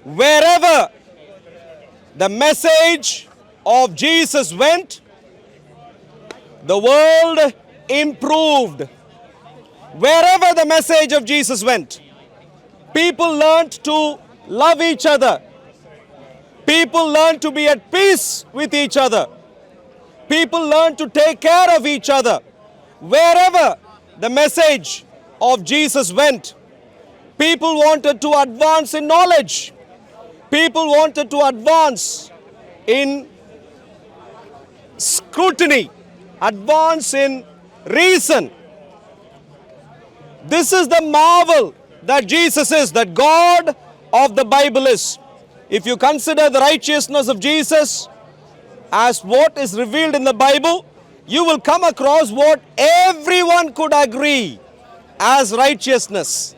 wherever the message of Jesus went, the world improved. Wherever the message of Jesus went, people learned to love each other. People learned to be at peace with each other. People learned to take care of each other. Wherever the message of Jesus went, people wanted to advance in knowledge. People wanted to advance in scrutiny, advance in reason. This is the marvel that Jesus is, that God of the Bible is. If you consider the righteousness of Jesus as what is revealed in the Bible, you will come across what everyone could agree as righteousness.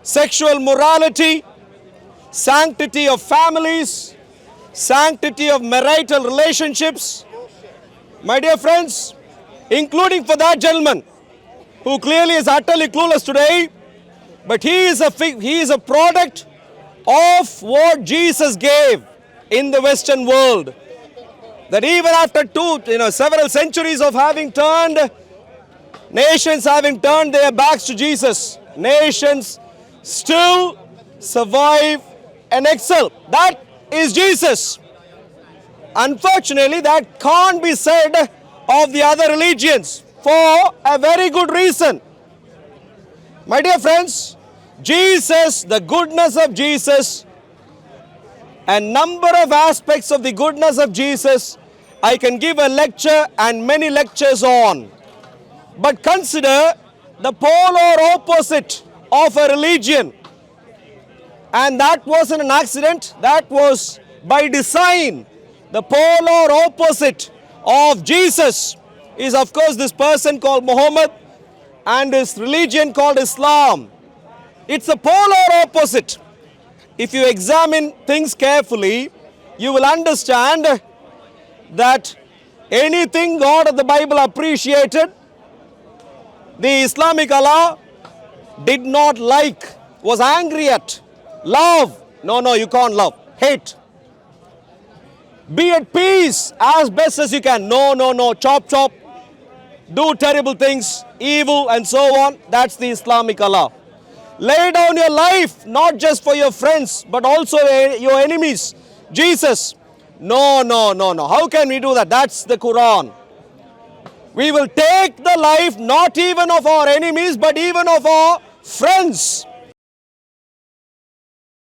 Sexual morality, sanctity of families, sanctity of marital relationships. My dear friends, including for that gentleman who clearly is utterly clueless today, but he is a product of what Jesus gave in the Western world. That even after several centuries of having turned, nations having turned their backs to Jesus, nations still survive and excel. That is Jesus. Unfortunately, that can't be said of the other religions for a very good reason. My dear friends, Jesus, the goodness of Jesus, a number of aspects of the goodness of Jesus, I can give a lecture and many lectures on. But consider the polar opposite of a religion. And that wasn't an accident, that was by design. The polar opposite of Jesus is, of course, this person called Muhammad and his religion called Islam. It's a polar opposite. If you examine things carefully, you will understand that anything God of the Bible appreciated, the Islamic Allah did not like, was angry at. Love, no, you can't love. Hate. Be at peace as best as you can. No, chop. Do terrible things, evil and so on. That's the Islamic Allah. Lay down your life, not just for your friends, but also your enemies. Jesus, no. How can we do that? That's the Quran. We will take the life not even of our enemies, but even of our friends.